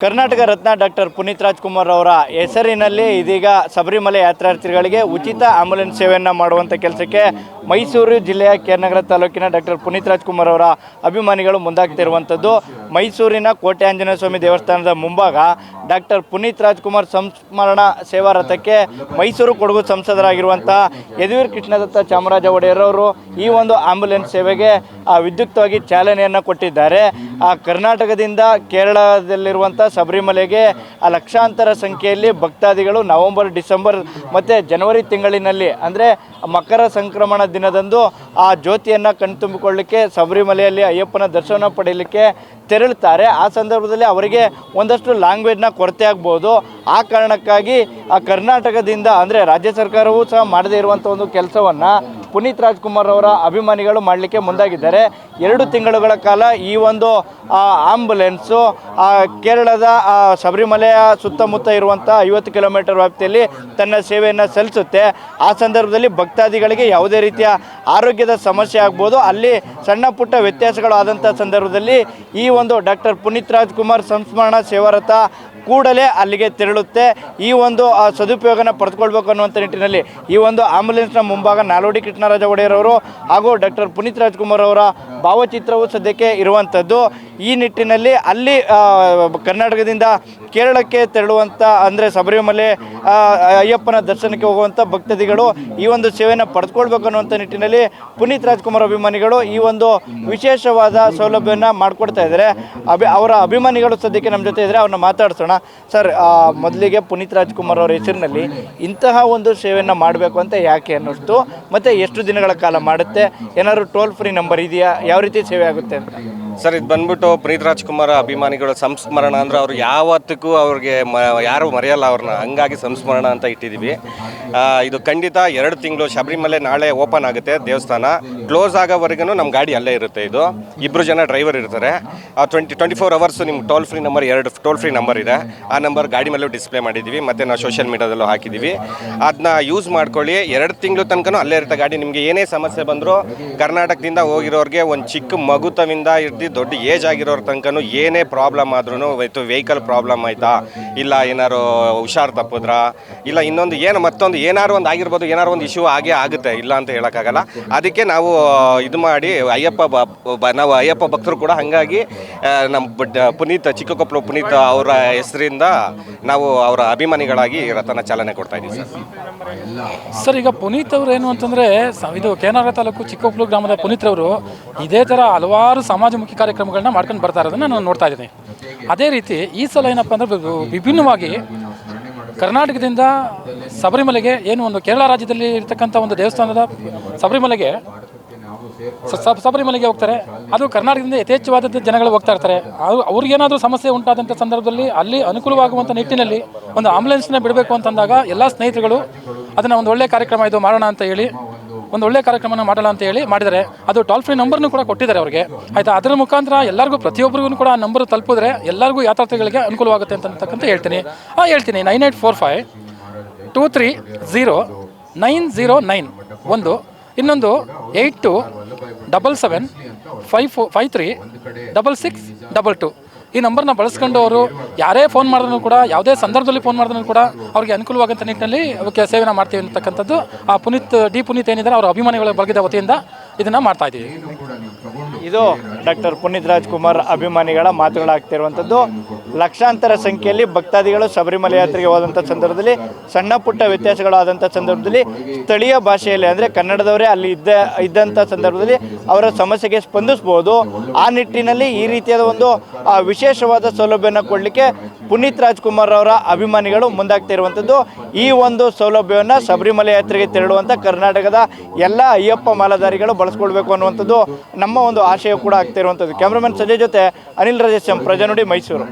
Karnataka Ratna doctor Puneeth Rajkumar ಅವರ ಹೆಸರಿನಲ್ಲಿ ಇದೀಗ ಶಬರಿಮಲೆ ಯಾತ್ರಾರ್ಥಿಗಳಿಗೆ ಉಚಿತ ಆಂಬ್ಯುಲೆನ್ಸ್ ಸೇವೆಯನ್ನು ಮಾಡುವಂಥ ಕೆಲಸಕ್ಕೆ ಮೈಸೂರು ಜಿಲ್ಲೆಯ ಕೆನಗರ ತಾಲೂಕಿನ ಡಾಕ್ಟರ್ ಪುನೀತ್ ರಾಜ್ಕುಮಾರ್ ಅವರ ಅಭಿಮಾನಿಗಳು ಮುಂದಾಗ್ತಿರುವಂಥದ್ದು. ಮೈಸೂರಿನ ಕೋಟೆ ಆಂಜನೇಯ ಸ್ವಾಮಿ ದೇವಸ್ಥಾನದ ಮುಂಭಾಗ ಡಾಕ್ಟರ್ ಪುನೀತ್ ರಾಜ್ಕುಮಾರ್ ಸಂಸ್ಮರಣ ಸೇವಾ ರಥಕ್ಕೆ ಮೈಸೂರು ಕೊಡಗು ಸಂಸದರಾಗಿರುವಂಥ ಯದುವೀರ್ ಕೃಷ್ಣದತ್ತ ಚಾಮರಾಜ ಒಡೆಯರ್ ಅವರು ಈ ಒಂದು ಆಂಬ್ಯುಲೆನ್ಸ್ ಸೇವೆಗೆ ವಿದ್ಯುಕ್ತವಾಗಿ ಚಾಲನೆಯನ್ನು ಕೊಟ್ಟಿದ್ದಾರೆ. ಕರ್ನಾಟಕದಿಂದ ಕೇರಳದಲ್ಲಿರುವಂಥ ಶಬರಿಮಲೆಗೆ ಲಕ್ಷಾಂತರ ಸಂಖ್ಯೆಯಲ್ಲಿ ಭಕ್ತಾದಿಗಳು ನವೆಂಬರ್, ಡಿಸೆಂಬರ್ ಮತ್ತು ಜನವರಿ ತಿಂಗಳಿನಲ್ಲಿ ಅಂದರೆ ಮಕರ ಸಂಕ್ರಮಣ ದಿನದಂದು ಆ ಜ್ಯೋತಿಯನ್ನು ಕಣ್ತುಂಬಿಕೊಳ್ಳಲಿಕ್ಕೆ ಶಬರಿಮಲೆಯಲ್ಲಿ ಅಯ್ಯಪ್ಪನ ದರ್ಶನ ಪಡೆಯಲಿಕ್ಕೆ ತೆರಳುತ್ತಾರೆ. ಆ ಸಂದರ್ಭದಲ್ಲಿ ಅವರಿಗೆ ಒಂದಷ್ಟು ಲ್ಯಾಂಗ್ವೇಜ್ನ ಕೊರತೆ ಆಗ್ಬೋದು. ಆ ಕಾರಣಕ್ಕಾಗಿ ಕರ್ನಾಟಕದಿಂದ ಅಂದರೆ ರಾಜ್ಯ ಸರ್ಕಾರವೂ ಸಹ ಮಾಡದೇ ಇರುವಂಥ ಒಂದು ಕೆಲಸವನ್ನು ಪುನೀತ್ ರಾಜ್ಕುಮಾರ್ ಅವರ ಅಭಿಮಾನಿಗಳು ಮಾಡಲಿಕ್ಕೆ ಮುಂದಾಗಿದ್ದಾರೆ. 2 ತಿಂಗಳುಗಳ ಕಾಲ ಈ ಒಂದು ಆಂಬ್ಯುಲೆನ್ಸು ಕೇರಳದ ಶಬರಿಮಲೆಯ ಸುತ್ತಮುತ್ತ ಇರುವಂಥ 50 ಕಿಲೋಮೀಟರ್ ವ್ಯಾಪ್ತಿಯಲ್ಲಿ ತನ್ನ ಸೇವೆಯನ್ನು ಸಲ್ಲಿಸುತ್ತೆ. ಆ ಸಂದರ್ಭದಲ್ಲಿ ಭಕ್ತಾದಿಗಳಿಗೆ ಯಾವುದೇ ರೀತಿಯ ಆರೋಗ್ಯದ ಸಮಸ್ಯೆ ಆಗ್ಬೋದು, ಅಲ್ಲಿ ಸಣ್ಣ ಪುಟ್ಟ ವ್ಯತ್ಯಾಸಗಳು ಆದಂಥ ಸಂದರ್ಭದಲ್ಲಿ ಈ ಒಂದು ಡಾಕ್ಟರ್ ಪುನೀತ್ ರಾಜ್ಕುಮಾರ್ ಸಂಸ್ಮರಣ ಸೇವಾರಥ ಕೂಡಲೇ ಅಲ್ಲಿಗೆ ತೆರಳುತ್ತೆ. ಈ ಒಂದು ಸದುಪಯೋಗನ ಪಡೆದುಕೊಳ್ಬೇಕು ಅನ್ನುವಂಥ ನಿಟ್ಟಿನಲ್ಲಿ ಈ ಒಂದು ಆಂಬ್ಯುಲೆನ್ಸ್ನ ಮುಂಭಾಗ ನಾಲ್ವಡಿ ಕೃಷ್ಣರಾಜ ಒಡೆಯರ್ ಅವರು ಹಾಗೂ ಡಾಕ್ಟರ್ ಪುನೀತ್ ರಾಜ್ಕುಮಾರ್ ಅವರ ಭಾವಚಿತ್ರವು ಸದ್ಯಕ್ಕೆ ಇರುವಂಥದ್ದು. ಈ ನಿಟ್ಟಿನಲ್ಲಿ ಅಲ್ಲಿ ಕರ್ನಾಟಕದಿಂದ ಕೇರಳಕ್ಕೆ ತೆರಳುವಂಥ ಅಂದರೆ ಶಬರಿಮಲೆ ಅಯ್ಯಪ್ಪನ ದರ್ಶನಕ್ಕೆ ಹೋಗುವಂಥ ಭಕ್ತಾದಿಗಳು ಈ ಒಂದು ಸೇವೆಯನ್ನು ಪಡೆದುಕೊಳ್ಬೇಕು ಅನ್ನುವಂಥ ನಿಟ್ಟಿನಲ್ಲಿ ಪುನೀತ್ ರಾಜ್ಕುಮಾರ್ ಅಭಿಮಾನಿಗಳು ಈ ಒಂದು ವಿಶೇಷವಾದ ಸೌಲಭ್ಯವನ್ನು ಮಾಡಿಕೊಡ್ತಾ ಇದ್ದಾರೆ. ಅವರ ಅಭಿಮಾನಿಗಳು ಸದ್ಯಕ್ಕೆ ನಮ್ಮ ಜೊತೆ ಇದ್ದರೆ ಅವ್ರನ್ನ ಮಾತಾಡ್ಸೋಣ. ಸರ್, ಮೊದಲಿಗೆ ಪುನೀತ್ ರಾಜ್ಕುಮಾರ್ ಅವರ ಹೆಸರಿನಲ್ಲಿ ಇಂತಹ ಒಂದು ಸೇವೆಯನ್ನು ಮಾಡಬೇಕು ಅಂತ ಯಾಕೆ ಅನ್ನಿಸ್ತು, ಮತ್ತು ಎಷ್ಟು ದಿನಗಳ ಕಾಲ ಮಾಡುತ್ತೆ, ಏನಾದರೂ ಟೋಲ್ ಫ್ರೀ ನಂಬರ್ ಇದೆಯಾ, ಯಾವ ರೀತಿ ಸೇವೆ ಆಗುತ್ತೆ ಅಂತ? ಸರ್, ಇದು ಬಂದ್ಬಿಟ್ಟು ಪುನೀತ್ ರಾಜ್ಕುಮಾರ್ ಅಭಿಮಾನಿಗಳ ಸಂಸ್ಮರಣ ಅಂದರೆ ಅವ್ರು ಯಾವತ್ತಿಗೂ ಅವ್ರಿಗೆ ಯಾರು ಮರೆಯಲ್ಲ ಅವ್ರನ್ನ, ಹಂಗಾಗಿ ಸಂಸ್ಮರಣ ಅಂತ ಇಟ್ಟಿದ್ದೀವಿ. ಇದು ಖಂಡಿತ 2 ತಿಂಗಳು ಶಬರಿಮಲೆ ನಾಳೆ ಓಪನ್ ಆಗುತ್ತೆ ದೇವಸ್ಥಾನ. ಕ್ಲೋಸ್ ಆಗೋವರೆಗೂ ನಮ್ಮ ಗಾಡಿ ಅಲ್ಲೇ ಇರುತ್ತೆ. ಇದು 2 ಜನ ಡ್ರೈವರ್ ಇರ್ತಾರೆ. 24 ಅವರ್ಸು ನಿಮ್ಗೆ toll free number 2 toll free number ಇದೆ. ಆ ನಂಬರ್ ಗಾಡಿ ಮೇಲೂ ಡಿಸ್ಪ್ಲೇ ಮಾಡಿದ್ದೀವಿ, ಮತ್ತು ನಾವು ಸೋಷಿಯಲ್ ಮೀಡಿಯಾದಲ್ಲೂ ಹಾಕಿದ್ದೀವಿ. ಅದನ್ನ ಯೂಸ್ ಮಾಡ್ಕೊಳ್ಳಿ. 2 ತಿಂಗಳು ತನಕ ಅಲ್ಲೇ ಇರುತ್ತೆ ಗಾಡಿ. ನಿಮಗೆ ಏನೇ ಸಮಸ್ಯೆ ಬಂದರೂ ಕರ್ನಾಟಕದಿಂದ ಹೋಗಿರೋರಿಗೆ ಒಂದು ಚಿಕ್ಕ ಮಗುತವಿಂದ ಹಿಡ್ದು ದೊಡ್ಡ ಏಜ್ ಆಗಿರೋರ ತನಕನೂ ಏನೇ ಪ್ರಾಬ್ಲಮ್ ಆದ್ರೂ ವೆಹಿಕಲ್ ಪ್ರಾಬ್ಲಮ್ ಆಯಿತಾ, ಇಲ್ಲ ಏನಾರು ಹುಷಾರು ತಪ್ಪಿದ್ರ, ಇಲ್ಲ ಇನ್ನೊಂದು ಏನು ಮತ್ತೊಂದು ಏನಾರು ಒಂದು ಆಗಿರ್ಬೋದು, ಏನಾರು ಒಂದು ಇಶ್ಯೂ ಆಗೇ ಆಗುತ್ತೆ, ಇಲ್ಲ ಅಂತ ಹೇಳೋಕ್ಕಾಗಲ್ಲ. ಅದಕ್ಕೆ ನಾವು ಇದು ಮಾಡಿ ನಾವು ಅಯ್ಯಪ್ಪ ಭಕ್ತರು ಕೂಡ. ಹಾಗಾಗಿ ನಮ್ಮ ಪುನೀತ್ ಚಿಕ್ಕಕೊಪ್ಪಲು ಪುನೀತ್ ಅವರ ಹೆಸರಿಂದ ನಾವು ಅವರ ಅಭಿಮಾನಿಗಳಾಗಿ ರಥನ ಚಾಲನೆ ಕೊಡ್ತಾ ಇದ್ದೀವಿ. ಸರ್, ಈಗ ಪುನೀತ್ ಅವರು ಏನು ಅಂತಂದರೆ, ಇದು ಕೆನಗರ ತಾಲೂಕು ಚಿಕ್ಕಕೊಪ್ಪಲು ಗ್ರಾಮದ ಪುನೀತ್ ಅವರು ಇದೇ ಥರ ಹಲವಾರು ಸಮಾಜಮುಖಿ ಕಾರ್ಯಕ್ರಮಗಳನ್ನ ಮಾಡ್ಕೊಂಡು ಬರ್ತಾ ಇರೋದನ್ನು ನಾನು ನೋಡ್ತಾ ಇದ್ದೀನಿ. ಅದೇ ರೀತಿ ಈ ಸಲ ಏನಪ್ಪ ಅಂದರೆ ವಿಭಿನ್ನವಾಗಿ ಕರ್ನಾಟಕದಿಂದ ಶಬರಿಮಲೆಗೆ ಏನು ಒಂದು ಕೇರಳ ರಾಜ್ಯದಲ್ಲಿ ಇರ್ತಕ್ಕಂಥ ಒಂದು ದೇವಸ್ಥಾನದ ಶಬರಿಮಲೆಗೆ ಹೋಗ್ತಾರೆ. ಅದು ಕರ್ನಾಟಕದಿಂದ ಯಥೇಚ್ಛವಾದ ಜನಗಳು ಹೋಗ್ತಾ ಇರ್ತಾರೆ. ಅವ್ರಿಗೇನಾದರೂ ಸಮಸ್ಯೆ ಉಂಟಾದಂಥ ಸಂದರ್ಭದಲ್ಲಿ ಅಲ್ಲಿ ಅನುಕೂಲವಾಗುವಂಥ ನಿಟ್ಟಿನಲ್ಲಿ ಒಂದು ಆಂಬ್ಯುಲೆನ್ಸ್ನ ಬಿಡಬೇಕು ಅಂತಂದಾಗ ಎಲ್ಲ ಸ್ನೇಹಿತರುಗಳು ಅದನ್ನು ಒಂದು ಒಳ್ಳೆಯ ಕಾರ್ಯಕ್ರಮ ಇದು ಮಾಡೋಣ ಅಂತ ಹೇಳಿ ಒಂದು ಒಳ್ಳೆಯ ಕಾರ್ಯಕ್ರಮನ ಮಾಡೋಣ ಅಂತ ಹೇಳಿ ಮಾಡಿದ್ದಾರೆ. ಅದು ಟೋಲ್ ಫ್ರೀ ನಂಬರ್ನು ಕೂಡ ಕೊಟ್ಟಿದ್ದಾರೆ ಅವ್ರಿಗೆ, ಆಯಿತಾ. ಅದರ ಮುಖಾಂತರ ಎಲ್ಲರಿಗೂ ಪ್ರತಿಯೊಬ್ಬರಿಗೂ ಕೂಡ ಆ ನಂಬರ್ ತಲುಪಿದ್ರೆ ಎಲ್ಲರಿಗೂ ಯಾತ್ರಾರ್ಥಿಗಳಿಗೆ ಅನುಕೂಲವಾಗುತ್ತೆ ಅಂತಕ್ಕಂಥ ಹೇಳ್ತೀನಿ 9845 230 909 ಇನ್ನೊಂದು 8277 53 6622 ಈ ನಂಬರ್ನ ಬಳಸ್ಕೊಂಡು ಅವರು ಯಾರೇ ಫೋನ್ ಮಾಡಿದ್ರು ಕೂಡ, ಯಾವುದೇ ಸಂದರ್ಭದಲ್ಲಿ ಫೋನ್ ಮಾಡಿದ್ರು ಕೂಡ ಅವ್ರಿಗೆ ಅನುಕೂಲವಾಗಂಥ ನಿಟ್ಟಿನಲ್ಲಿ ಅವಕ್ಕೆ ಸೇವೆನ ಮಾಡ್ತೀವಿ ಅಂತಕ್ಕಂಥದ್ದು ಆ ಪುನೀತ್ ಏನಿದ್ದಾರೆ ಅವರ ಅಭಿಮಾನಿಗಳ ವರ್ಗದ ವತಿಯಿಂದ ಇದನ್ನು ಮಾಡ್ತಾ ಇದ್ದೀವಿ. ಇದು ಡಾಕ್ಟರ್ ಪುನೀತ್ ರಾಜ್ಕುಮಾರ್ ಅಭಿಮಾನಿಗಳ ಮಾತುಗಳಾಗ್ತಿರುವಂಥದ್ದು. ಲಕ್ಷಾಂತರ ಸಂಖ್ಯೆಯಲ್ಲಿ ಭಕ್ತಾದಿಗಳು ಶಬರಿಮಲೆ ಯಾತ್ರೆಗೆ ಹೋದಂಥ ಸಂದರ್ಭದಲ್ಲಿ ಸಣ್ಣ ಪುಟ್ಟ ವ್ಯತ್ಯಾಸಗಳಾದಂಥ ಸಂದರ್ಭದಲ್ಲಿ ಸ್ಥಳೀಯ ಭಾಷೆಯಲ್ಲಿ ಅಂದರೆ ಕನ್ನಡದವರೇ ಅಲ್ಲಿ ಇದ್ದಂಥ ಸಂದರ್ಭದಲ್ಲಿ ಅವರ ಸಮಸ್ಯೆಗೆ ಸ್ಪಂದಿಸ್ಬೋದು. ಆ ನಿಟ್ಟಿನಲ್ಲಿ ಈ ರೀತಿಯಾದ ಒಂದು ವಿಶೇಷವಾದ ಸೌಲಭ್ಯನ ಕೊಡಲಿಕ್ಕೆ ಪುನೀತ್ ರಾಜ್ಕುಮಾರ್ ಅವರ ಅಭಿಮಾನಿಗಳು ಮುಂದಾಗ್ತಾ ಇರುವಂಥದ್ದು. ಈ ಒಂದು ಸೌಲಭ್ಯವನ್ನು ಶಬರಿಮಲೆ ಯಾತ್ರೆಗೆ ತೆರಳುವಂಥ ಕರ್ನಾಟಕದ ಎಲ್ಲ ಅಯ್ಯಪ್ಪ ಮಾಲಾಧಾರಿಗಳು ಬಳಸ್ಕೊಳ್ಬೇಕು ಅನ್ನುವಂಥದ್ದು ನಮ್ಮ ಒಂದು ಆಶಯ ಕೂಡ ಆಗ್ತಾ ಇರುವಂಥದ್ದು. ಕ್ಯಾಮ್ರಾಮನ್ ಸಂಜಯ್ ಜೊತೆ ಅನಿಲ್ ರಾಜೇಶ್, ಪ್ರಜಾನುಡಿ, ಮೈಸೂರು.